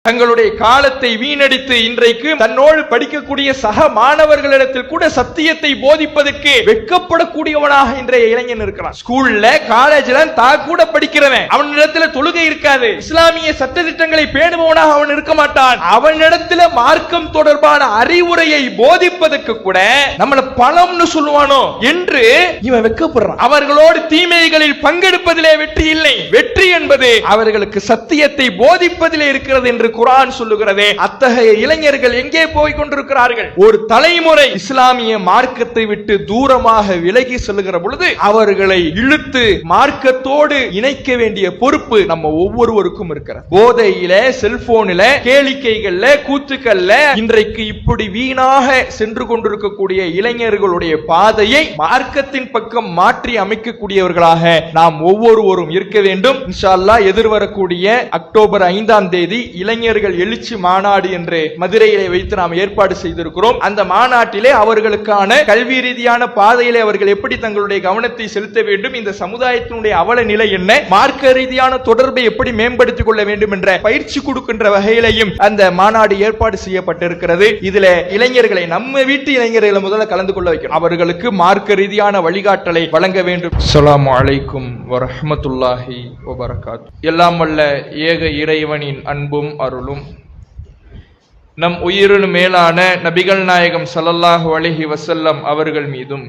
தங்களுடைய காலத்தை வீணடித்து இன்றைக்கு தன்னோடு படிக்கக்கூடிய சக மாணவர்களிடத்தில் கூட சத்தியத்தை போதிப்பதற்கு வெட்கப்படக்கூடியவனாக இன்றைய இளைஞன் இருக்கிறான். ஸ்கூல்ல காலேஜ்ல கூட படிக்கிறவன் அவனிடத்தில் தொழுகை இருக்காது, இஸ்லாமிய சட்ட திட்டங்களை பேணுபவனாக அவன் இருக்க மாட்டான். அவனிடத்தில் மார்க்கம் தொடர்பான அறிவுரையை போதிப்பதற்கு கூட நம்மள பணம்னு சொல்லுவானோ என்று இவன் வெட்கப்படுறான். அவர்களோடு தீமைகளில் பங்கெடுப்பதிலே வெற்றி இல்லை. வெற்றி என்பது அவர்களுக்கு சத்தியத்தை போதிப்பதிலே இருக்கிறது என்று குர்ஆன் சொல்லுகிறதே. அத்தகைய இளைஞர்கள் எங்கே போய் கொண்டிருக்கிறார்கள்? ஒரு தலைமுறை இஸ்லாமிய மார்க்கத்தை விட்டு தூரமாக விலகி செல்லுகிற பொழுது அவர்களை இழுத்து மார்க்கத்தோடு இணைக்க வேண்டிய பொறுப்பு நம்ம ஒவ்வொருவருக்கும் இருக்கிறது. போதையில, செல்போனில, கேளிக்கைகள்ல, கூத்துக்கள்ல இன்றைக்கு இப்படி வீணாக சென்று கொண்டிருக்கக்கூடிய இளைஞர்களுடைய பாதையை மார்க்கத்தின் பக்கம் மாற்றி அமைக்கக்கூடியவர்களாக நாம் ஒவ்வொருவரும் இருக்க வேண்டும். இன்ஷா அல்லாஹ் எதிர்வரக்கூடிய அக்டோபர் 5ஆம் தேதி இளைஞர்கள் எழுச்சி மாநாடு என்று மதுரையிலே வைத்து நாம் ஏற்பாடு செய்திருக்கிறோம். அந்த மாநாட்டிலே அவர்களுக்கான கல்வி ரீதியான பாதையிலே அவர்கள் எப்படி தங்களுடைய கவனத்தை செலுத்த வேண்டும், இந்த சமுதாயத்தினுடைய அவல நிலை என்ன, மார்க்க ரீதியான தொடர்பை எப்படி மேம்படுத்திக் கொள்ள வேண்டும் என்ற பயிற்சி கொடுக்கின்ற வகையிலையும் அந்த மாநாடு ஏற்பாடு செய்யப்பட்டிருக்கிறது. இதுல இளைஞர்களை, நம்ம வீட்டு இளைஞர்களை முதல்ல கலந்து கொள்ள வைக்கணும். அவர்களுக்கு மார்க்க ரீதியான வழிகாட்டலை வழங்க வேண்டும். அஸ்ஸலாமு அலைக்கும் வரஹ்மத்துல்லாஹி வபரகாத்துஹு. எல்லாம் வல்ல ஏக இறைவனின் அன்பும் அருளும் நம் உயிரினு மேலான நபிகள் நாயகம் ஸல்லல்லாஹு அலைஹி வஸல்லம் அவர்கள் மீதும்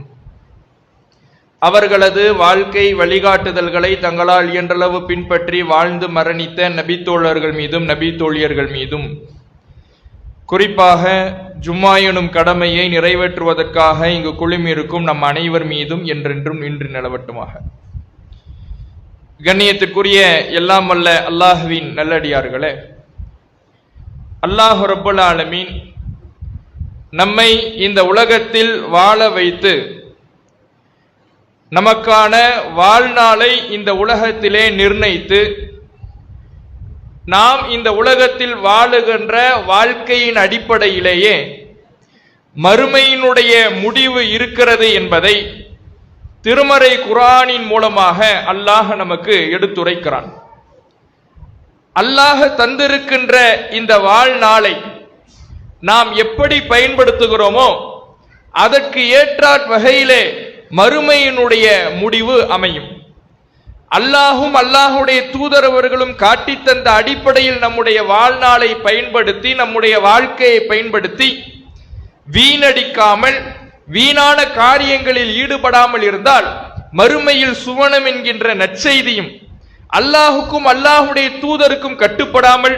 அவர்களது வாழ்க்கை வழிகாட்டுதல்களை தங்களால் இயன்றளவு பின்பற்றி வாழ்ந்து மரணித்த நபித்தோழர்கள் மீதும் நபி தோழியர்கள் மீதும், குறிப்பாக ஜும்மா எனும் கடமையை நிறைவேற்றுவதற்காக இங்கு குழுமியிருக்கும் நம் அனைவர் மீதும் என்றென்றும் நின்று நிலவட்டுமாக. கண்ணியத்திற்குரிய எல்லாம் வல்ல அல்லாஹ்வின் நல்லடியார்களே, அல்லாஹ் ரப்பல் ஆலமீன் நம்மை இந்த உலகத்தில் வாழ வைத்து நமக்கான வாழ்நாளை இந்த உலகத்திலே நிர்ணயித்து நாம் இந்த உலகத்தில் வாழுகின்ற வாழ்க்கையின் அடிப்படையிலேயே மறுமையினுடைய முடிவு இருக்கிறது என்பதை திருமறை குர்ஆனின் மூலமாக அல்லாஹ் நமக்கு எடுத்துரைக்கிறான். அல்லாஹ் தந்திருக்கின்ற இந்த வாழ்நாளை நாம் எப்படி பயன்படுத்துகிறோமோ அதற்கு ஏற்றாற் வகையிலே மறுமையினுடைய முடிவு அமையும். அல்லாஹும் அல்லாஹுடைய தூதரவர்களும் காட்டித்தந்த அடிப்படையில் நம்முடைய வாழ்நாளை பயன்படுத்தி, நம்முடைய வாழ்க்கையை பயன்படுத்தி வீணடிக்காமல் வீணான காரியங்களில் ஈடுபடாமல் இருந்தால் மறுமையில் சுவனம் என்கின்ற நற்செய்தியும், அல்லாஹுக்கும் அல்லாஹுடைய தூதருக்கும் கட்டுப்படாமல்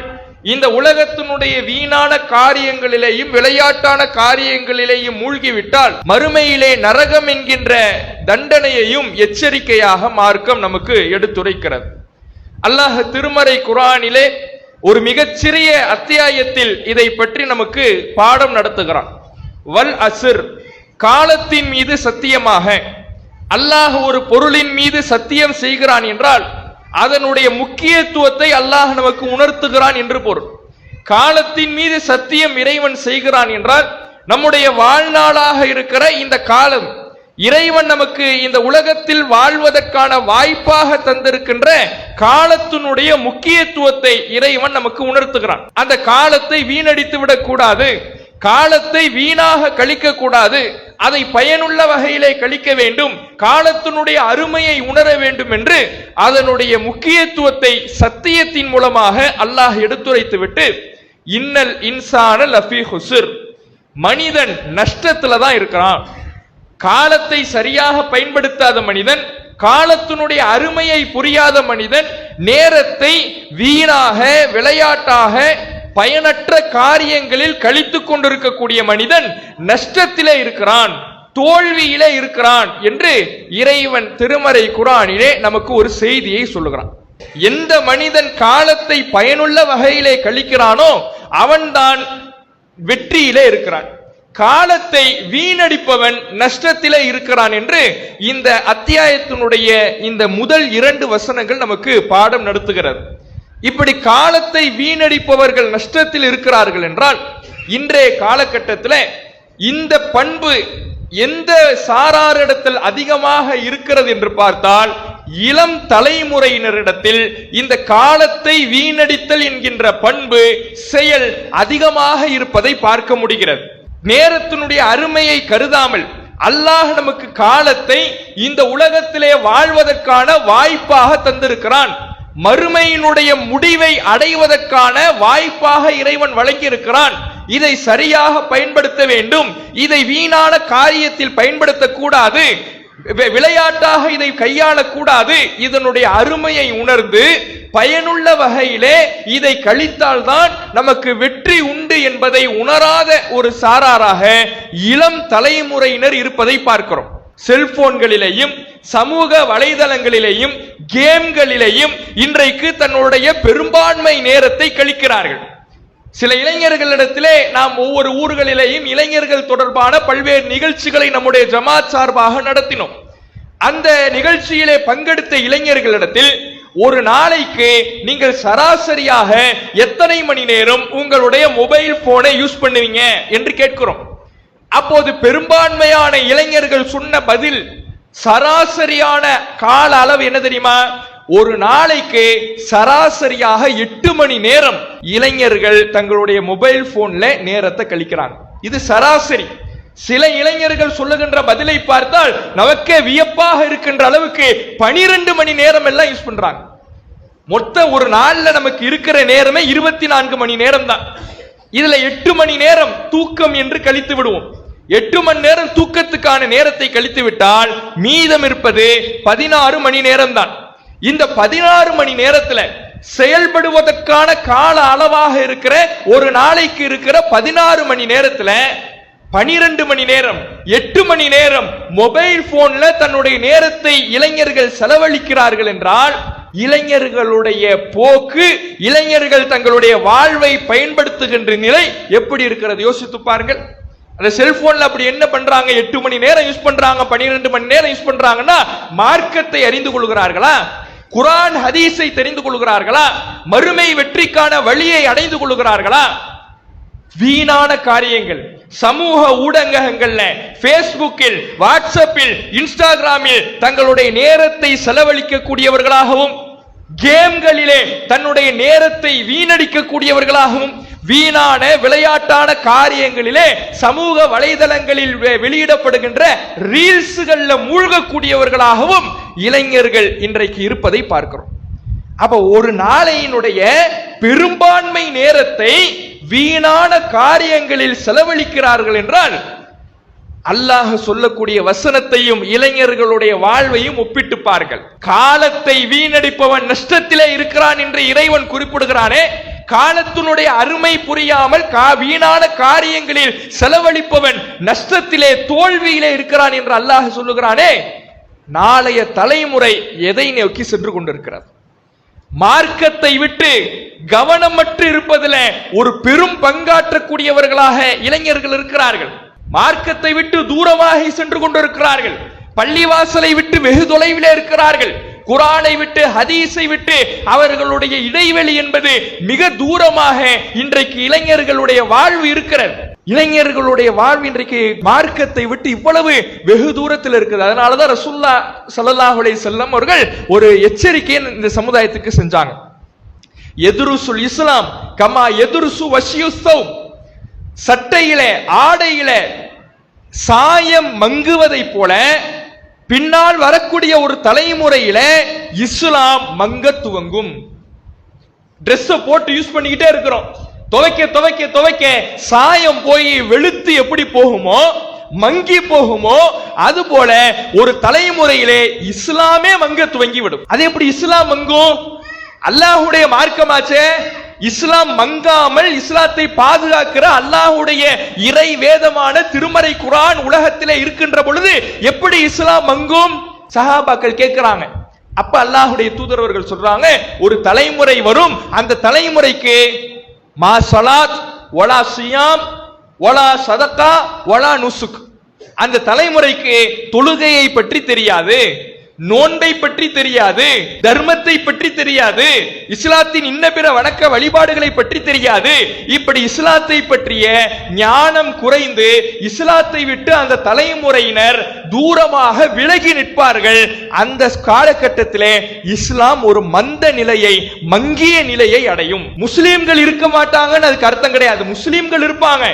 இந்த உலகத்தினுடைய வீணான காரியங்களிலேயும் விளையாட்டான காரியங்களிலேயும் மூழ்கிவிட்டால் மறுமையிலே நரகம் என்கின்ற தண்டனையையும் எச்சரிக்கையாக மார்க்கம் நமக்கு எடுத்துரைக்கிறது. அல்லாஹ் திருமறை குர்ஆனிலே ஒரு மிகச்சிறிய அத்தியாயத்தில் இதை பற்றி நமக்கு பாடம் நடத்துகிறான். வல் அஸ்ர், காலத்தின் மீது சத்தியமாக. அல்லாஹ் ஒரு பொருளின் மீது சத்தியம் செய்கிறான் என்றால் அதனுடைய முக்கியத்துவத்தை அல்லாஹ் நமக்கு உணர்த்துகிறான் என்று பொருள். காலத்தின் மீது சத்தியம் இறைவன் செய்கிறான் என்றால் நம்முடைய வாழ்நாளாக இருக்கிற இந்த காலம் இறைவன் நமக்கு இந்த உலகத்தில் வாழ்வதற்கான வாய்ப்பாக தந்திருக்கின்ற காலத்தினுடைய முக்கியத்துவத்தை இறைவன் நமக்கு உணர்த்துகிறான். அந்த காலத்தை வீணடித்து விடக்கூடாது, காலத்தை வீணாக கழிக்க கூடாது, அதை பயனுள்ள வகையிலே கழிக்க வேண்டும், காலத்தினுடைய அருமையை உணர வேண்டும் என்று அதனுடைய முக்கியத்துவத்தை சத்தியத்தின் மூலமாக அல்லாஹ் எடுத்துரைத்துவிட்டு, இன்னல் இன்சான லஃபீ ஹுஸ்ர், மனிதன் நஷ்டத்துல தான் இருக்கிறான். காலத்தை சரியாக பயன்படுத்தாத மனிதன், காலத்தினுடைய அருமையை புரியாத மனிதன், நேரத்தை வீணாக விளையாட்டாக பயனற்ற காரியங்களில் கழித்துக் கொண்டிருக்கக்கூடிய மனிதன் நஷ்டத்திலே இருக்கிறான், தோல்வியிலே இருக்கிறான் என்று இறைவன் திருமறை குர்ஆனிலே நமக்கு ஒரு செய்தியை சொல்லுகிறான். எந்த மனிதன் காலத்தை பயனுள்ள வகையிலே கழிக்கிறானோ அவன்தான் வெற்றியிலே இருக்கிறான். காலத்தை வீணடிப்பவன் நஷ்டத்திலே இருக்கிறான் என்று இந்த அத்தியாயத்தினுடைய இந்த முதல் 2 வசனங்கள் நமக்கு பாடம் நடத்துகிறது. இப்படி காலத்தை வீணடிப்பவர்கள் நஷ்டத்தில் இருக்கிறார்கள் என்றால் இன்றைய காலகட்டத்தில் இந்த பண்பு எந்த சாராரிடத்தில் அதிகமாக இருக்கிறது என்று பார்த்தால் இளம் தலைமுறையினரிடத்தில் இந்த காலத்தை வீணடித்தல் என்கின்ற பண்பு செயல் அதிகமாக இருப்பதை பார்க்க முடிகிறது. நேரத்தினுடைய அருமையை கருதாமல் அல்லாஹ் நமக்கு காலத்தை இந்த உலகத்திலே வாழ்வதற்கான வாய்ப்பாக தந்திருக்கிறான். மறுமையினுடைய முடிவை அடைவதற்கான வாய்ப்பாக இறைவன் வழங்கியிருக்கிறான். இதை சரியாக பயன்படுத்த வேண்டும். இதை வீணான காரியத்தில் பயன்படுத்தக்கூடாது, விளையாட்டாக இதை கையாளக்கூடாது. இதனுடைய அருமையை உணர்ந்து பயனுள்ள வகையிலே இதை கழித்தால்தான் நமக்கு வெற்றி உண்டு என்பதை உணராத ஒரு சாராராக இளம் தலைமுறையினர் இருப்பதை பார்க்கிறோம். செல்போன்களிலேயும் சமூக வலைதளங்களிலேயும் கேம்களிலேயும் இன்றைக்கு தன்னுடைய பெரும்பான்மை நேரத்தை கழிக்கிறார்கள். சில இளைஞர்களிடத்திலே நாம் ஒவ்வொரு ஊர்களிலேயும் இளைஞர்கள் தொடர்பான பல்வேறு நிகழ்ச்சிகளை நம்முடைய ஜமாத் சார்பாக நடத்தினோம். அந்த நிகழ்ச்சியிலே பங்கெடுத்த இளைஞர்களிடத்தில் ஒரு நாளைக்கு நீங்கள் சராசரியாக எத்தனை மணி நேரம் உங்களுடைய மொபைல் போனை யூஸ் பண்ணுவீங்க என்று கேட்கிறோம். அப்போது பெரும்பான்மையான இளைஞர்கள் சொன்ன பதில், சராசரியான கால அளவு என்ன தெரியுமா? ஒரு நாளைக்கு சராசரியாக 8 மணி நேரம் இளைஞர்கள் தங்களுடைய மொபைல் போன்ல நேரத்தை கழிக்கிறாங்க. இது சராசரி. சில இளைஞர்கள் சொல்லுகின்ற பதிலை பார்த்தால் நமக்கே வியப்பாக இருக்கின்ற அளவுக்கு 12 மணி நேரம் எல்லாம் யூஸ் பண்றாங்க. மொத்த ஒரு நாள்ல நமக்கு இருக்கிற நேரமே 24 மணி நேரம் தான். இதுல 8 மணி நேரம் தூக்கம் என்று கழித்து விடுவோம். 8 மணி நேரம் தூக்கத்துக்கான நேரத்தை கழித்து விட்டால் மீதம் இருப்பது 16 மணி நேரம் தான். இந்த 16 மணி நேரத்துல செயல்படுவதற்கான கால அளவாக இருக்கிற ஒரு நாளைக்கு இருக்கிற 16 மணி நேரத்துல 12 மணி நேரம் 8 மணி நேரம் மொபைல் போன்ல தன்னுடைய நேரத்தை இளைஞர்கள் செலவழிக்கிறார்கள் என்றால் இளைஞர்களுடைய போக்கு, இளைஞர்கள் தங்களுடைய வாழ்வை பயன்படுத்துகின்ற நிலை எப்படி இருக்கிறது யோசித்து பாருங்கள். அந்த செல்போன்ல அப்படி என்ன பண்றாங்க? 8 மணி நேரம் யூஸ் பண்றாங்க, 12 மணி நேரம் யூஸ் பண்றாங்கன்னா மார்க்கத்தை அறிந்து கொள்கிறார்களா? குர்ஆன் ஹதீஸை தெரிந்து கொள்கிறார்களா? மறுமை வெற்றிக்கான வழியை அடைந்து கொள்கிறார்களா? வீணான காரியங்கள் சமூக ஊடகங்கள்ல, பேஸ்புக்கில், வாட்ஸ்அப்பில், இன்ஸ்டாகிராமில் தங்களுடைய நேரத்தை செலவழிக்க கூடியவர்களாகவும், கேம்களிலே தன்னுடைய நேரத்தை வீணடிக்க கூடியவர்களாகவும், வீணான விளையாட்டான காரியங்களிலே சமூக வலைதளங்களில் வெளியிடப்படுகின்ற ரீல்ஸ்கள்ல மூழ்கக்கூடியவர்களாகவும் இளைஞர்கள் இன்றைக்கு இருப்பதை பார்க்கிறோம். அப்ப ஒரு நாளையினுடைய பெரும்பான்மை நேரத்தை வீணான காரியங்களில் செலவழிக்கிறார்கள் என்றால் அல்லாஹ் சொல்லக்கூடிய வசனத்தையும் இளைஞர்களுடைய வாழ்வையும் ஒப்பிட்டு பாருங்கள். காலத்தை வீணடிப்பவன் நஷ்டத்திலே இருக்கிறான் என்று இறைவன் குறிப்பிடுகிறானே, காலத்தினுடைய அருமை புரியாமல் வீணான காரியங்களில் செலவழிப்பவன் நஷ்டத்திலே தோல்வியிலே இருக்கிறான் என்று அல்லாஹ் சொல்லுகிறானே, நாளைய தலைமுறை எதை நோக்கி சென்று கொண்டிருக்கிறது? மார்க்கத்தை விட்டு கவனமற்று இருப்பதில் ஒரு பெரும் பங்காற்றக்கூடியவர்களாக இளைஞர்கள் இருக்கிறார்கள். மார்க்கத்தை விட்டு தூரமாக சென்று கொண்டிருக்கிறார்கள். பள்ளிவாசலை விட்டு வெகு தொலைவிலே இருக்கிறார்கள். குர்ஆனை விட்டு, ஹதீஸை விட்டு அவர்களுடைய இடைவெளி என்பது மிக தூரமாக இன்றைக்கு இளைஞர்களுடைய வாழ்வு இருக்கிறது. இளைஞர்களுடைய வாழ்வு இன்றைக்கு மார்க்கத்தை விட்டு இவ்வளவு வெகு தூரத்தில் இருக்குது. அதனாலதான் ரசூலுல்லாஹ் ஸல்லல்லாஹு அலைஹி வஸல்லம் அவர்கள் ஒரு எச்சரிக்கையை இந்த சமுதாயத்துக்கு செஞ்சாங்க. எதுருசுல் இஸ்லாம் கமா எதுருசு வஷியுஸ்ஸௌம், சட்டையிலே ஆடையிலே சாயம் மங்குவதை போல பின்னால் வரக்கூடிய ஒரு தலைமுறையில இஸ்லாம் மங்க துவங்கும். டிரெஸ் போட்டு யூஸ் பண்ணிக்கிட்டே இருக்கிறோம், துவைக்க துவைக்க துவைக்க சாயம் போய் வெளுத்து எப்படி போகுமோ, மங்கி போகுமோ, அது போல ஒரு தலைமுறையிலே இஸ்லாமே மங்க துவங்கி விடும். அது எப்படி இஸ்லாம் மங்கும்? அல்லாஹ்வுடைய மார்க்கமாச்சே. இஸ்லாம் மங்காமல் இஸ்லாத்தை பாதுகாக்கிற அல்லாஹ்வுடைய இறை வேதமான திருமறை குர்ஆன் உலகத்திலே இருக்கின்ற பொழுது எப்படி இஸ்லாம் மங்கும்? சஹாபாக்கள் கேட்கிறாங்க. அப்ப அல்லாஹ்வுடைய தூதரவர்கள் சொல்றாங்க, ஒரு தலைமுறை வரும், அந்த தலைமுறைக்கு மா ஸலாத் வலா சியாம் வலா சதகா வலா நுசுக், அந்த தலைமுறைக்கு தொழுகையை பற்றி தெரியாது, நோன்பை பற்றி தெரியாது, தர்மத்தை பற்றி தெரியாது, இஸ்லாத்தின் இன்ன பிற வணக்க வழிபாடுகளை பற்றி தெரியாது. இப்படி இஸ்லாத்தை பற்றிய ஞானம் குறைந்து இஸ்லாத்தை விட்டு அந்த தலைமுறையினர் தூரமாக விலகி நிற்பார்கள். அந்த காலகட்டத்திலே இஸ்லாம் ஒரு மந்த நிலையை, மங்கிய நிலையை அடையும். முஸ்லிம்கள் இருக்க மாட்டாங்கன்னு அதுக்கு அர்த்தம் கிடையாது. முஸ்லிம்கள் இருப்பாங்க,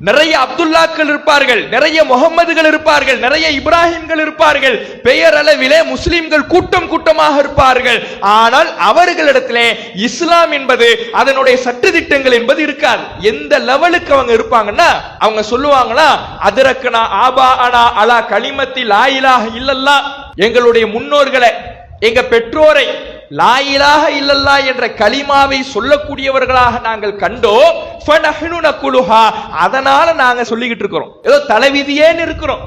நிறைய அப்துல்லாக்கள் இருப்பார்கள், நிறைய முகம்மதுகள் இருப்பார்கள், நிறைய இப்ராஹிம்கள் இருப்பார்கள், பெயர் அளவிலே முஸ்லிம்கள் கூட்டம் கூட்டமாக இருப்பார்கள். ஆனால் அவர்களிடத்திலே இஸ்லாம் என்பது, அதனுடைய சட்டதிட்டங்கள் என்பது இருக்காது. எந்த லெவலுக்கு அவங்க இருப்பாங்கன்னா, அவங்க சொல்லுவாங்களா, அதரக்கனா ஆபா அனா அலா கலிமத்தி லா இலாஹ இல்லல்லாஹ், எங்களுடைய முன்னோர்களை, எங்க பெற்றோரை லா இலாஹ இல்லல்லாஹ் என்ற கலிமாவை சொல்லக்கூடியவர்களாக நாங்கள் கண்டோம். ஃபனஹ்னு நகுலுஹா, அதனால நாங்க சொல்லிக்கிட்டு இருக்கிறோம். ஏதோ தலைவிதியேன்னு இருக்கிறோம்.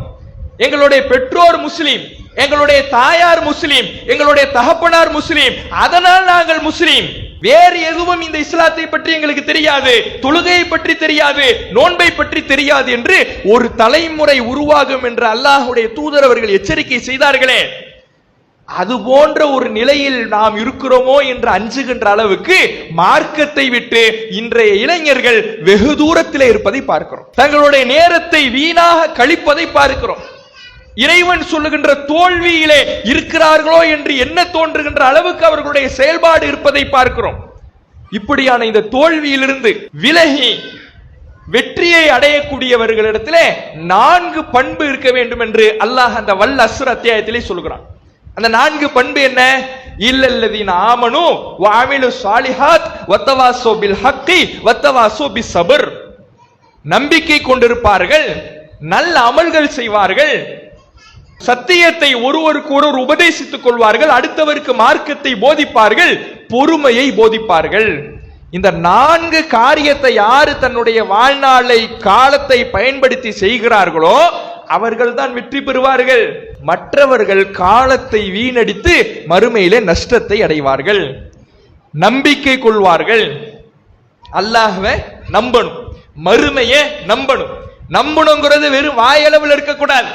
எங்களுடைய பெற்றோர் முஸ்லீம், எங்களுடைய தாயார் முஸ்லீம், எங்களுடைய தகப்பனார் முஸ்லீம், அதனால் நாங்கள் முஸ்லீம். வேறு எதுவும் இந்த இஸ்லாத்தை பற்றி எங்களுக்கு தெரியாது, தொழுகையை பற்றி தெரியாது, நோன்பை பற்றி தெரியாது என்று ஒரு தலைமுறை உருவாகும் என்று அல்லாஹ்வுடைய தூதர் அவர்கள் எச்சரிக்கை செய்தார்களே, அது போன்ற ஒரு நிலையில் நாம் இருக்கிறோமோ என்று அஞ்சுகின்ற அளவுக்கு மார்க்கத்தை விட்டு இன்றைய இளைஞர்கள் வெகு தூரத்திலே இருப்பதை பார்க்கிறோம். தங்களுடைய நேரத்தை வீணாக கழிப்பதை பார்க்கிறோம். இறைவன் சொல்லுகின்ற தோல்வியிலே இருக்கிறார்களோ என்று என்ன தோன்றுகின்ற அளவுக்கு அவர்களுடைய செயல்பாடு இருப்பதை பார்க்கிறோம். இப்படியான இந்த தோல்வியிலிருந்து விலகி வெற்றியை அடையக்கூடியவர்களிடத்திலே 4 பண்பு இருக்க வேண்டும் என்று அல்லாஹ் அந்த வல் அஸ்ர் அத்தியாயத்திலே சொல்கிறான். அந்த 4 பண்பு என்ன? இல்லல்லதீன ஆமனு வ அமிலு ஸாலிஹாத் வத்தவாஸோ பில் ஹக்கி வத்தவாஸோ பிஸ் ஸப்ர். நம்பிக்கை கொண்டிருப்பார்கள், நல்ல அமல்கள் செய்வார்கள், சத்தியத்தை ஒருவருக்கு ஒருவர் உபதேசித்துக் கொள்வார்கள், அடுத்தவருக்கு மார்க்கத்தை போதிப்பார்கள், பொறுமையை போதிப்பார்கள். இந்த 4 காரியத்தை யாரு தன்னுடைய வாழ்நாளை, காலத்தை பயன்படுத்தி செய்கிறார்களோ அவர்கள் தான் வெற்றி பெறுவார்கள். மற்றவர்கள் காலத்தை வீணடித்து மறுமையிலே நஷ்டத்தை அடைவார்கள். நம்பிக்கை கொள்வார்கள், அல்லாஹ்வை நம்பணும், மறுமையை நம்பணும். நம்பணுங்கிறது வெறும் வாயளவில் இருக்கக்கூடாது.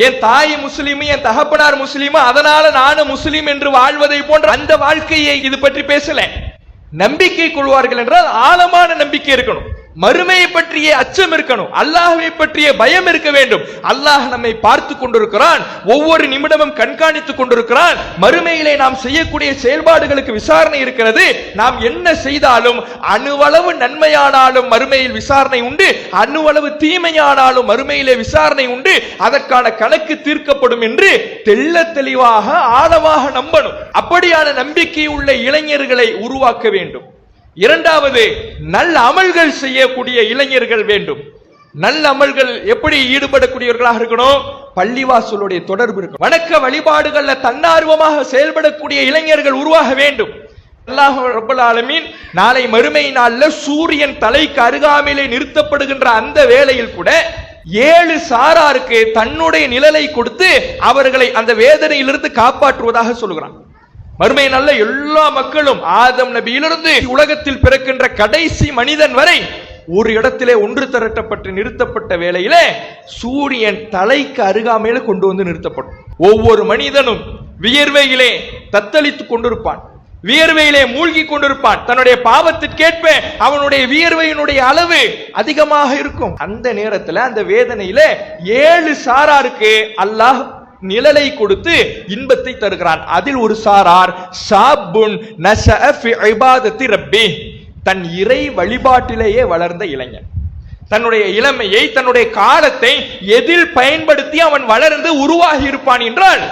என் தாய் முஸ்லீம், என் தகப்பனார் முஸ்லீம், அதனால நானும் முஸ்லீம் என்று வாழ்வதை போன்ற அந்த வாழ்க்கையை இது பற்றி பேசல. நம்பிக்கை கொள்வார்கள் என்றால் ஆழமான நம்பிக்கை இருக்கணும், மறுமையை பற்றிய அச்சம் இருக்கணும், அல்லாஹ்வை பற்றிய பயம் இருக்க வேண்டும். அல்லாஹ் நம்மை பார்த்து கொண்டிருக்கிறான், ஒவ்வொரு நிமிடமும் கண்காணித்துக் கொண்டிருக்கிறான். மறுமையிலே நாம் செய்யக்கூடிய செயல்பாடுகளுக்கு விசாரணை இருக்கிறது. நாம் என்ன செய்தாலும் அணுவளவு நன்மையானாலும் மறுமையில் விசாரணை உண்டு, அணுவளவு தீமையானாலும் மறுமையிலே விசாரணை உண்டு, அதற்கான கணக்கு தீர்க்கப்படும் என்று தெள்ள தெளிவாக ஆழமாக நம்பணும். அப்படியான நம்பிக்கை உள்ள இளைஞர்களை உருவாக்க வேண்டும். இரண்டாவது, நல்ல அமல்கள் செய்யக்கூடிய இளைஞர்கள் வேண்டும். நல்ல அமல்கள் எப்படி ஈடுபடக்கூடியவர்களாக இருக்கணும்? பள்ளிவாசலுடைய தொடர்பு இருக்கும். வணக்க வழிபாடுகள்ல தன்னார்வமாக செயல்படக்கூடிய இளைஞர்கள் உருவாக வேண்டும். அல்லாஹ் ரப்பல் ஆலமீன் நாளை மறுமை நாள்ல சூரியன் தலைக்கு அருகாமையிலே நிறுத்தப்படுகின்ற அந்த வேளையில் கூட 7 சாராருக்கு தன்னுடைய நிழலை கொடுத்து அவர்களை அந்த வேதனையிலிருந்து காப்பாற்றுவதாக சொல்கிறான். மறுமை நல்ல எல்லா மக்களும் ஆதம் நபியிலிருந்து உலகத்தில் பிறக்கின்ற கடைசி மனிதன் வரை ஒரு இடத்திலே ஒன்று திரட்டப்பட்டு நிறுத்தப்பட்ட வேளையிலே சூரியன் தலைக்கு அருகாமையில கொண்டு வந்து நிறுத்தப்படும். ஒவ்வொரு மனிதனும் வியர்வையிலே தத்தளித்துக் கொண்டிருப்பான், வியர்வையிலே மூழ்கி கொண்டிருப்பான். தன்னுடைய பாவத்திற்கேற்ப அவனுடைய வியர்வையினுடைய அளவு அதிகமாக இருக்கும். அந்த நேரத்தில் அந்த வேதனையில 7 சாராருக்கு அல்லாஹ் நிழலை கொடுத்து இன்பத்தை தருகிறான். அதில் ஒரு சாரார் ஷாபுன் நஷஅ ஃபி இபாதத்தி ரப்பி, தன் இறை வழிபாட்டிலேயே வளர்ந்த இளைஞன். தன்னுடைய இளமையை, தன்னுடைய காலத்தை எதில் பயன்படுத்தி அவன் வளர்ந்து உருவாகி இருப்பான் என்றால்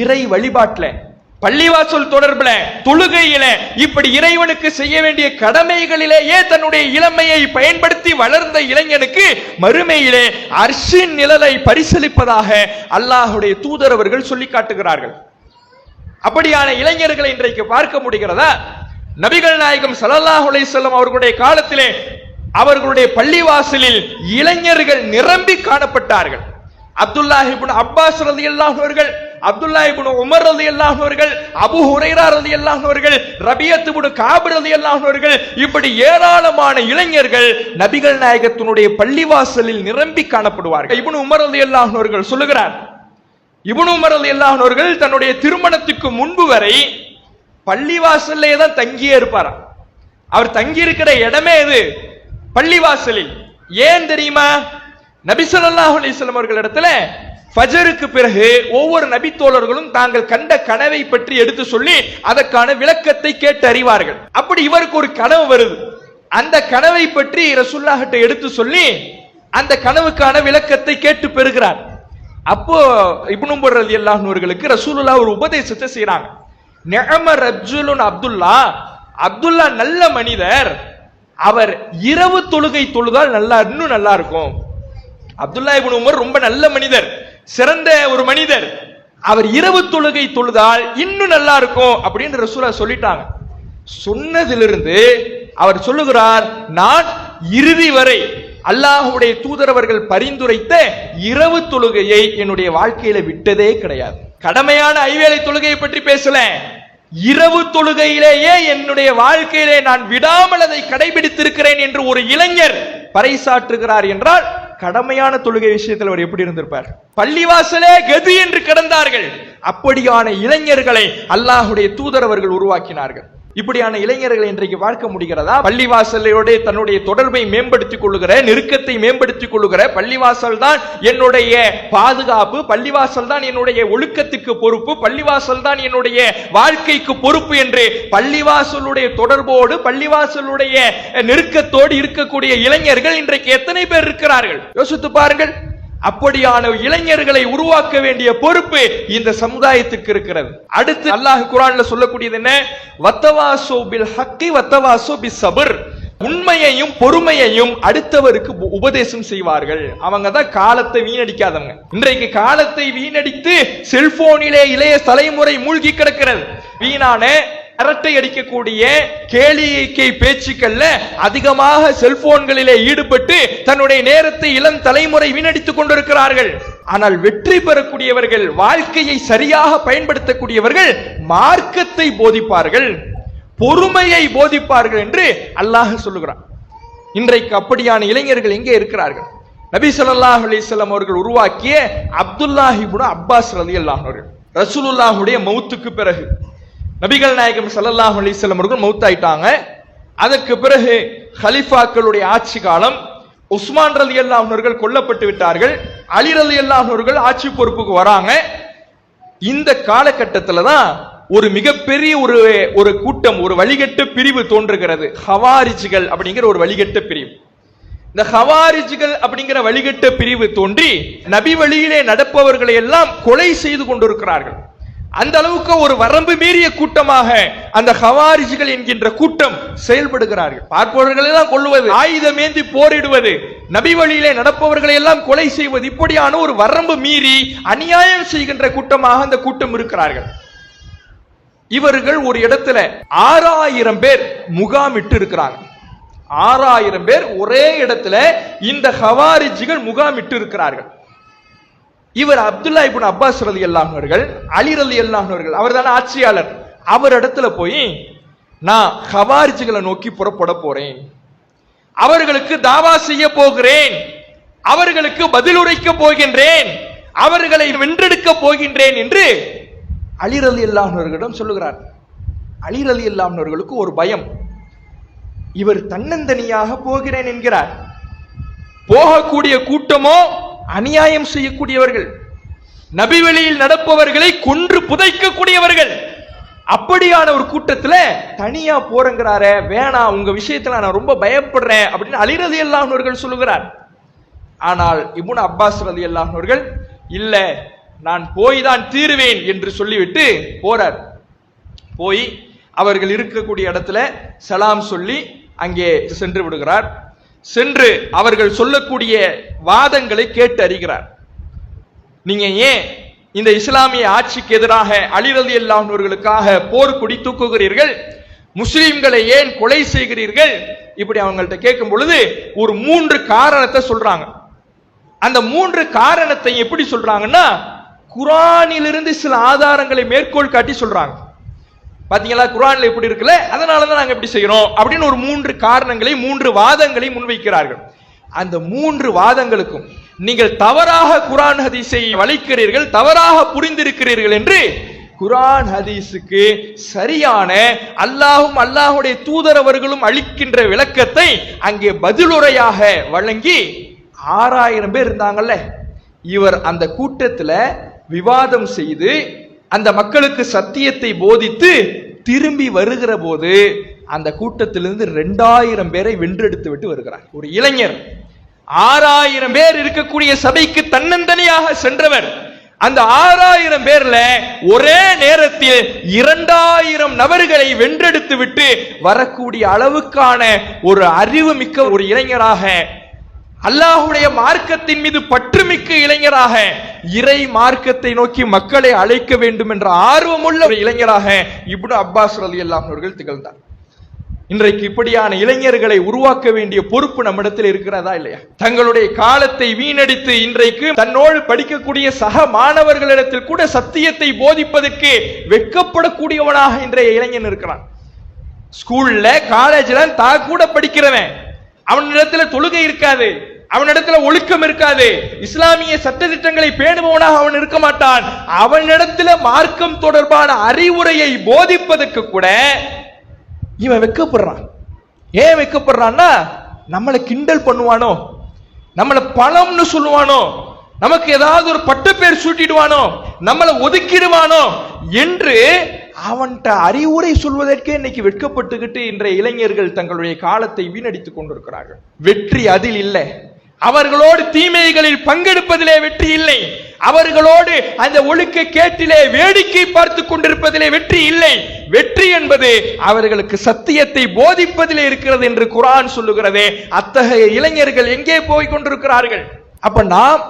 இறை வழிபாட்டில, பள்ளிவாசல் தொடர்புல, தொழுகையில, இப்படி இறைவனுக்கு செய்ய வேண்டிய கடமைகளிலேயே தன்னுடைய இளமையை பயன்படுத்தி வளர்ந்த இளைஞனுக்கு மறுமையிலே அர்ஷின் நிழலை பரிசளிப்பதாக அல்லாஹ்வுடைய தூதர் அவர்கள் சொல்லி காட்டுகிறார்கள். அப்படியான இளைஞர்களை இன்றைக்கு பார்க்க முடிகிறதா? நபிகள் நாயகம் ஸல்லல்லாஹு அலைஹி வஸல்லம் அவர்களுடைய காலத்திலே அவர்களுடைய பள்ளிவாசலில் இளைஞர்கள் நிரம்பி காணப்பட்டார்கள். அப்துல்லாஹ் இப்னு அப்பாஸ் ரலியல்லாஹு அவர்கள், அப்துல்லாஹ் இப்னு உமர் ரலியல்லாஹு அவர்கள், அபூ ஹுரைரா ரலியல்லாஹு அவர்கள், ரபியத் இப்னு கஅப் ரலியல்லாஹு அவர்கள், இப்படி ஏராளமான இளைஞர்கள் நபிகள் நாயகத்தினுடைய பள்ளிவாசலில் நிரம்பி காணப்படுவார்கள். இப்னு உமர் ரலியல்லாஹு அவர்கள் சொல்லுகிறார், இப்னு உமர் ரலியல்லாஹு அன்ஹு அவர்கள் தன்னுடைய திருமணத்துக்கு முன்பு வரை பள்ளிவாசல்லே தான் தங்கியே இருப்பாராம். அவர் தங்கி இருக்கிற இடமே இது பள்ளிவாசலில். ஏன் தெரியுமா? நபி ஸல்லல்லாஹு அலைஹி வஸல்லம் அவர்களிடத்துல ஃபஜருக்கு பிறகு ஒவ்வொரு நபி தோழர்களும் தாங்கள் கண்ட கனவை பற்றி எடுத்து சொல்லி அதற்கான விளக்கத்தை கேட்டு அறிவார்கள். அப்படி இவருக்கு ஒரு கனவு வருது. அந்த கனவை பற்றி ரசூலுல்லாஹ் கிட்ட எடுத்து சொல்லி அந்த கனவுக்கான விளக்கத்தை கேட்டு பெறுகிறார். அப்போ இப்னு உமர் ரலியல்லாஹு அன்ஹு அவர்களுக்கு ரசூலுல்லாஹ் ஒரு உபதேசத்தை செய்றாங்க. நிஅம ரஜுலுன் அப்துல்லா, அப்துல்லா நல்ல மனிதர், அவர் இரவு தொழுகை தொழுதால் இன்னும் நல்லா இருக்கும். அப்துல்லா இப்னு உமர் ரொம்ப நல்ல மனிதர், சிறந்த ஒரு மனிதர், அவர் இரவு தொழுகை தொழுதால் இன்னும் நல்லா இருக்கும் அப்படின்னு ரசூலுல்லாஹ் சொல்லிட்டாங்க. சொன்னதிலிருந்து அவர் சொல்லுகிறார், நான் இறுதி வரை அல்லாஹ்வுடைய தூதரவர்கள் பரிந்துரைத்த இரவு தொழுகையை என்னுடைய வாழ்க்கையில விட்டதே கிடையாது. கடமையான ஐவேளை தொழுகையை பற்றி பேசல, இரவு தொழுகையிலேயே என்னுடைய வாழ்க்கையிலே நான் விடாமல் அதை கடைபிடித்திருக்கிறேன் என்று ஒரு இளைஞர் பறைசாற்றுகிறார் என்றால் கடமையான தொழுகை விஷயத்தில் அவர் எப்படி இருந்திருப்பார்? பள்ளிவாசலே கதி என்று கிடந்தார்கள். அப்படியான இளைஞர்களை அல்லாஹ்வுடைய தூதரவர்கள் உருவாக்கினார்கள். இப்படியான இளைஞர்களை இன்றைக்கு பார்க்க முடிகிறதா? பள்ளிவாசலோட தன்னுடைய தொடர்பை மேம்படுத்திக் கொள்ளுகிற, நெருக்கத்தை மேம்படுத்திக் கொள்ளுகிற, பள்ளிவாசல் தான் என்னுடைய பாதுகாப்பு, பள்ளிவாசல் தான் என்னுடைய ஒழுக்கத்துக்கு பொறுப்பு, பள்ளிவாசல் தான் என்னுடைய வாழ்க்கைக்கு பொறுப்பு என்று பள்ளிவாசலுடைய தொடர்போடு பள்ளிவாசலுடைய நெருக்கத்தோடு இருக்கக்கூடிய இளைஞர்கள் இன்றைக்கு எத்தனை பேர் இருக்கிறார்கள்? யோசித்து பாருங்கள். அப்படியான இளைஞர்களை உருவாக்க வேண்டிய பொறுப்பு இந்த சமுதாயத்துக்கு இருக்கிறது. அடுத்து அல்லாஹ் குர்ஆன்ல சொல்லக்கூடியது என்ன? வத்தவாசோ பில் ஹக்கி வத்தவாசோ பிஸ் சப்ர். உண்மையையும் பொறுமையையும் அடுத்தவருக்கு உபதேசம் செய்வார்கள். அவங்க தான் காலத்தை வீணடிக்காதவங்க. இன்றைக்கு காலத்தை வீணடித்து செல்போனிலே இளைய தலைமுறை மூழ்கி கிடக்கிறது. வீணான அரட்டை அடிக்கக்கூடிய கேளிக்கை பேச்சுக்கள்ல அதிகமாக செல்போன்களிலே ஈடுபட்டு தன்னுடைய நேரத்தை இளம் தலைமுறை வீணடித்துக் கொண்டிருக்கிறார்கள். ஆனால் வெற்றி பெறக்கூடியவர்கள், வாழ்க்கையை சரியாக பயன்படுத்தக்கூடியவர்கள் மார்க்கத்தை போதிப்பார்கள், பொறுமையை போதிப்பார்கள் என்று அல்லாஹ் சொல்லுகிறான். இன்றைக்கு அப்படியான இளைஞர்கள் எங்கே இருக்கிறார்கள்? நபி ஸல்லல்லாஹு அலைஹி வஸல்லம் அவர்கள் உருவாக்கிய அப்துல்லாஹ் இப்னு அப்பாஸ் ரலியல்லாஹு அன்ஹு அவர்கள் ரசூலுல்லாஹுடைய மௌத்துக்கு பிறகு நபிகள் நாயகம் ஸல்லல்லாஹு அலைஹி வஸல்லம் அவர்கள் மௌத்தாயிட்டாங்க. அதற்கு பிறகு ஹலிஃபாக்களுடைய ஆட்சி காலம். உஸ்மான் ரலியல்லாஹு அன்ஹு அவர்கள் கொல்லப்பட்டு விட்டார்கள். அலி ரலியல்லாஹு அன்ஹு அவர்கள் ஆட்சி பொறுப்புக்கு வராங்க. இந்த காலகட்டத்தில் தான் ஒரு மிகப்பெரிய ஒரு கூட்டம், ஒரு வழிகட்ட பிரிவு தோன்றுகிறது. ஹவாரிஜ்கள் அப்படிங்கிற ஒரு வழிகட்ட பிரிவு. இந்த ஹவாரிஜ்கள் அப்படிங்கிற வழிகட்ட பிரிவு தோன்றி நபி வழியிலே நடப்பவர்களை எல்லாம் கொலை செய்து கொண்டிருக்கிறார்கள். அந்த அளவுக்கு ஒரு வரம்பு மீறிய கூட்டமாக அந்த ஹவாரிஜ்கள் என்கின்ற கூட்டம் செயல்படுகிறார்கள். பார்ப்பவர்களை எல்லாம் கொல்லுவது, ஆயுதமேந்தி போரிடுவது, நபி வழியிலே நடப்பவர்களை எல்லாம் கொலை செய்வது, இப்படியான ஒரு வரம்பு மீறி அநியாயம் செய்கின்ற கூட்டமாக அந்த கூட்டம் இருக்கிறார்கள். இவர்கள் ஒரு இடத்துல 6000 பேர் முகாமிட்டு இருக்கிறாங்க. 6000 பேர் ஒரே இடத்துல இந்த ஹவாரிஜ்கள் முகாமிட்டு இருக்கிறார்கள். இவர் அப்துல்லா இப்னு அப்பாஸ் ரலியல்லாஹு அன்ஹு அவர்கள், அலி ரலியல்லாஹு அன்ஹு அவர்கள், அவர் தானே ஆட்சியாளர், அவர் இடத்துல போய் நான் ஹவாரிஜ்களை நோக்கி புறப்பட போறேன், அவர்களுக்கு தாவா செய்ய போகிறேன், அவர்களுக்கு பதிலுரைக்க போகின்றேன், அவர்களை வென்றெடுக்க போகின்றேன் என்று அலி ரலியல்லாஹு அன்ஹு அவர்களிடம் சொல்லுகிறார். அலி ரலியல்லாஹு அன்ஹு அவர்களுக்கு ஒரு பயம். இவர் தன்னந்தனியாக போகிறேன் என்கிறார். போகக்கூடிய கூட்டமோ அநியாயம் செய்யக்கூடியவர்கள், நபி வழியில் நடப்பவர்களை கொன்று புதைக்கக்கூடியவர்கள். அப்படியான ஒரு கூட்டத்தில் தனியா போறங்கிறாரே, வேணாம், உங்க விஷயத்துல நான் ரொம்ப பயப்படுறேன் அப்படின்னு அலி ரலியல்லாஹு அன்ஹு அவர்கள் சொல்லுகிறார். ஆனால் இப்னு அப்பாஸ் ரலியல்லாஹு அன்ஹு அவர்கள் இல்ல, நான் போய் தான் தீருவேன் என்று சொல்லிவிட்டு போறார். போய் அவர்கள் இருக்கக்கூடிய இடத்துல சலாம் சொல்லி அங்கே சென்று விடுகிறார். சென்று அவர்கள் சொல்லக்கூடிய வாதங்களை கேட்டு அறிகிறார். நீங்க ஏன் இந்த இஸ்லாமிய ஆட்சிக்கு எதிராக அலி ரலியல்லாஹு அன்ஹு அவர்களுக்காக போர் கொடி தூக்குகிறீர்கள், முஸ்லிம்களை ஏன் கொலை செய்கிறீர்கள், இப்படி அவங்கள்ட்ட கேட்கும் பொழுது ஒரு 3 காரணத்தை சொல்றாங்க. அந்த 3 காரணத்தை எப்படி சொல்றாங்கன்னா, குர்ஆனிலிருந்து சில ஆதாரங்களை மேற்கோள் காட்டி சொல்றாங்க. பாத்தீங்களா, குர்ஆன்ல எப்படி இருக்குல்ல, அதனாலதான் நாங்க எப்படி செய்யறோம் அப்படின்னு ஒரு 3 காரணங்களை, 3 வாதங்களை முன்வைக்கிறார்கள். அந்த 3 வாதங்களுக்கும் நீங்கள் தவறாக குர்ஆன் ஹதீஸை வளைக்கிறீர்கள், தவறாக புரிந்திருக்கிறீர்கள் என்று குர்ஆன் ஹதீஸுக்கு சரியான அல்லாஹ்வும் அல்லாஹ்வுடைய தூதர் அவர்களும் அளிக்கின்ற விளக்கத்தை அங்கே பதிலுரையாக வழங்கி 6000 பேர் இருந்தாங்கல்ல, இவர் அந்த கூட்டத்துல விவாதம் செய்து அந்த மக்களுக்கு சத்தியத்தை போதித்து திரும்பி வருகிற போது அந்த கூட்டத்திலிருந்து 2000 பேரை வென்றெடுத்து விட்டு வருகிறார். ஒரு இளைஞர் 6000 பேர் இருக்கக்கூடிய சபைக்கு தன்னந்தனியாக சென்றவர். அந்த 6000 பேர்ல ஒரே நேரத்தில் 2000 நபர்களை வென்றெடுத்து விட்டு வரக்கூடிய அளவுக்கான ஒரு அறிவு மிக்க ஒரு இளைஞராக, அல்லாஹ்வுடைய மார்க்கத்தின் மீது பற்றுமிக்க இளைஞராக, இறை மார்க்கத்தை நோக்கி மக்களை அழைக்க வேண்டும் என்ற ஆர்வமுள்ள ஒரு இளைஞராக இப்னு அப்பாஸ் ரலியல்லாஹு அவர்கள் திகழ்ந்தார். இன்றைக்கு இப்படியான இளைஞர்களை உருவாக்க வேண்டிய பொறுப்பு நம்மிடத்தில் இருக்கிறதா இல்லையா? தங்களுடைய காலத்தை வீணடித்து இன்றைக்கு தன்னோடு படிக்கக்கூடிய சக மாணவர்களிடத்தில் கூட சத்தியத்தை போதிப்பதற்கு வெட்கப்படக்கூடியவனாக இன்றைய இளைஞன் இருக்கிறான். ஸ்கூல்ல காலேஜ்ல கூட படிக்கிறவன், அவனிடத்துல தொழுகை இருக்காது, அவனிடத்துல ஒழுக்கம் இருக்காது, இஸ்லாமிய சட்டதிட்டங்களை பேணுபவனாக அவன் இருக்க மாட்டான். அவனிடத்துல மார்க்கம் தொடர்பான அறிவுரையை போதிப்பதற்கு கூட இவன் வெட்கப்படுறான். ஏன் வெட்கப்படுறான்னா, நம்மளை கிண்டல் பண்ணுவானோ, நம்மளை பணம்னு சொல்லுவானோ, நமக்கு ஏதாவது ஒரு பட்ட பேர் சூட்டிடுவானோ, நம்மளை ஒதுக்கிடுவானோ என்று அவன்கிட்ட அறிவுரை சொல்வதற்கே இன்னைக்கு வெட்கப்பட்டுக்கிட்டு இன்றைய இளைஞர்கள் தங்களுடைய காலத்தை வீணடித்துக் கொண்டிருக்கிறார்கள். வெற்றி அதில் இல்லை, அவர்களோடு தீமைகளில் பங்கெடுப்பதிலே வெற்றி இல்லை, அவர்களோடு அந்த ஒழுக்க கேட்டிலே வேடிக்கை பார்த்து கொண்டிருப்பதிலே வெற்றி இல்லை. வெற்றி என்பது அவர்களுக்கு சத்தியத்தை போதிப்பதிலே இருக்கிறது என்று குர்ஆன் சொல்லுகிறதே. அத்தகைய இளைஞர்கள் எங்கே போய் கொண்டிருக்கிறார்கள்? அப்ப நாம்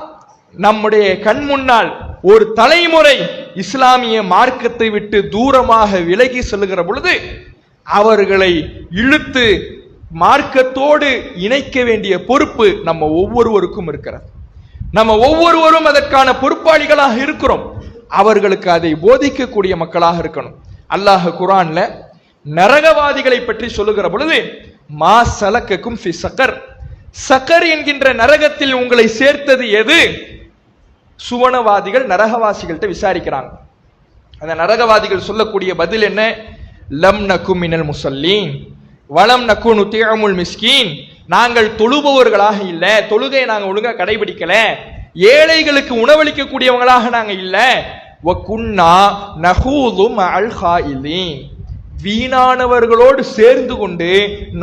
நம்முடைய கண் முன்னால் ஒரு தலைமுறை இஸ்லாமிய மார்க்கத்தை விட்டு தூரமாக விலகி செல்லுகிற பொழுது அவர்களை இழுத்து மார்க்கத்தோடு இணைக்க வேண்டிய பொறுப்பு நம்ம ஒவ்வொருவருக்கும் இருக்கிறது. நம்ம ஒவ்வொருவரும் அதற்கான பொறுப்பாளிகளாக இருக்கிறோம். அவர்களுக்கு அதை போதிக்கக்கூடிய மக்களாக இருக்கணும். அல்லாஹ் குர்ஆன்ல நரகவாதிகளை பற்றி சொல்லுகிற பொழுது மா சலக்கக்கும் ஃபி சகர், சகர் என்கின்ற நரகத்தில் உங்களை சேர்த்தது எது? சுவனவாதிகள் நரகவாசிகள்கிட்ட விசாரிக்கிறாங்க. அந்த நரகவாதிகள் சொல்லக்கூடிய பதில் என்ன? லம் நகும் மினல் முஸல்லீன் வலம் நகுனு திஅமுல் மிஸ்கீன், நாங்கள் தொழுபவர்களாக இல்ல, தொழுகையை நாங்க ஒழுங்கா கடைபிடிக்கல, ஏழைகளுக்கு உணவளிக்க கூடியவங்களாக நாங்க இல்ல, வ குன்னா நஹூது மஅல் காயிலீன், வீணானவர்களோடு சேர்ந்து கொண்டு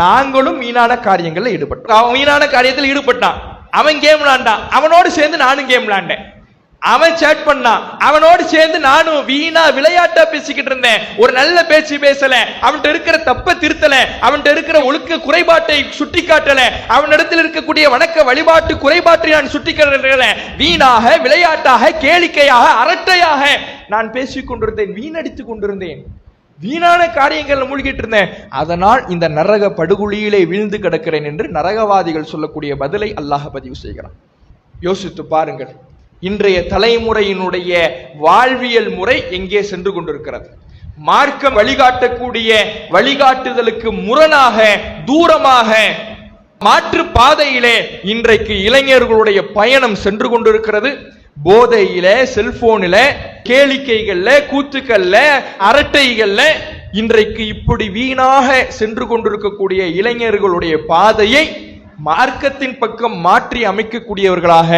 நாங்களும் வீணான காரியங்களில் ஈடுபட்டோம். அவன் வீணான காரியத்தில் ஈடுபட்டான், அவன் கேம் விளாண்டான், அவனோடு சேர்ந்து நானும் கேம் விளாண்டேன். அவன் சேட் பண்ணான், அவனோடு சேர்ந்து நானும் வீணா விளையாட்டா பேசிக்கிட்டு இருந்தேன். ஒரு நல்ல பேச்சு பேசல, அவன்கிட்ட இருக்கிற தப்ப திருத்தல, அவன்கிட்ட இருக்கிற ஒழுக்க குறைபாட்டை சுட்டி காட்டல, அவனிடத்தில் இருக்கக்கூடிய வணக்க வழிபாட்டு குறைபாட்டை நான் சுட்டி காட்டல. வீணாக விளையாட்டாக கேளிக்கையாக அரட்டையாக நான் பேசிக் கொண்டிருந்தேன், வீணடித்துக் கொண்டிருந்தேன், வீணான காரியங்கள் மூழ்கிட்டு இருந்தேன். அதனால் இந்த நரக படுகொலியிலே வீழ்ந்து கிடக்கிறேன் என்று நரகவாதிகள் சொல்லக்கூடிய பதிலை அல்லாஹ் பதிவு செய்கிறான். யோசித்து பாருங்கள், இன்றைய தலைமுறையினுடைய வாழ்வியல் முறை எங்கே சென்று கொண்டிருக்கிறது? மார்க்கம் வழிகாட்டக்கூடிய வழிகாட்டுதலுக்கு முரணாக தூரமாக மாற்று பாதையிலே இன்றைக்கு இளைஞர்களுடைய பயணம் சென்று கொண்டிருக்கிறது. போதையில, செல்போனில, கேளிக்கைகள்ல, கூத்துக்கள்ல, அரட்டைகள்ல இன்றைக்கு இப்படி வீணாக சென்று கொண்டிருக்கக்கூடிய இளைஞர்களுடைய பாதையை மார்க்கத்தின் பக்கம் மாற்றி அமைக்கக்கூடியவர்களாக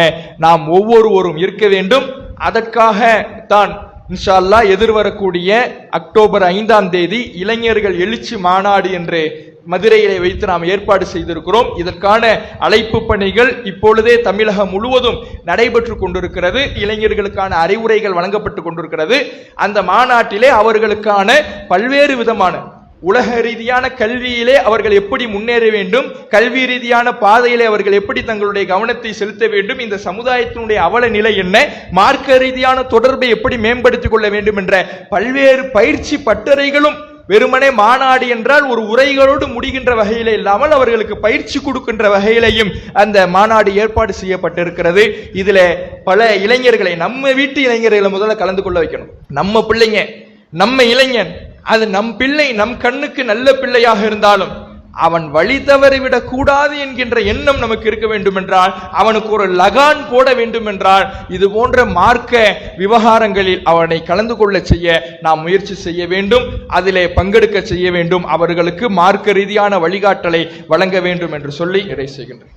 நாம் ஒவ்வொருவரும் இருக்க வேண்டும். அதற்காக தான் இன்ஷா அல்லாஹ் எதிர்வரக்கூடிய அக்டோபர் 5ஆம் தேதி இளைஞர்கள் எழுச்சி மாநாடு என்று மதுரையிலே வைத்து நாம் ஏற்பாடு செய்திருக்கிறோம். இதற்கான அழைப்பு பணிகள் இப்பொழுதே தமிழகம் முழுவதும் நடைபெற்று கொண்டிருக்கிறது. இளைஞர்களுக்கான அறிவுரைகள் வழங்கப்பட்டு கொண்டிருக்கிறது. அந்த மாநாட்டிலே அவர்களுக்கான பல்வேறு விதமான உலக ரீதியான கல்வியிலே அவர்கள் எப்படி முன்னேற வேண்டும், கல்வி ரீதியான பாதையிலே அவர்கள் எப்படி தங்களுடைய கவனத்தை செலுத்த வேண்டும், இந்த சமுதாயத்தினுடைய அவல நிலை என்ன, மார்க்க ரீதியான தொடர்பை எப்படி மேம்படுத்திக் கொள்ள வேண்டும் என்ற பல்வேறு பயிற்சி பட்டறைகளும் வெறுமனே மாநாடு என்றால் ஒரு உரைகளோடு முடிகின்ற வகையிலே இல்லாமல் அவர்களுக்கு பயிற்சி கொடுக்கின்ற வகையிலையும் அந்த மாநாடு ஏற்பாடு செய்யப்பட்டிருக்கிறது. இதுல பல இளைஞர்களை, நம்ம வீட்டு இளைஞர்களை முதல்ல கலந்து கொள்ள வைக்கணும். நம்ம பிள்ளைங்க, நம்ம இளைஞன், அது நம் பிள்ளை நம் கண்ணுக்கு நல்ல பிள்ளையாக இருந்தாலும் அவன் வழி தவறிவிடக் கூடாது என்கின்ற எண்ணம் நமக்கு இருக்க வேண்டும் என்றால், அவனுக்கு ஒரு லகான் போட வேண்டும் என்றால், இது போன்ற மார்க்க விவகாரங்களில் அவனை கலந்து கொள்ள செய்ய நாம் முயற்சி செய்ய வேண்டும், அதிலே பங்கெடுக்க செய்ய வேண்டும், அவர்களுக்கு மார்க்க ரீதியான வழிகாட்டலை வழங்க வேண்டும் என்று சொல்லி நிறைவு செய்கின்றேன்.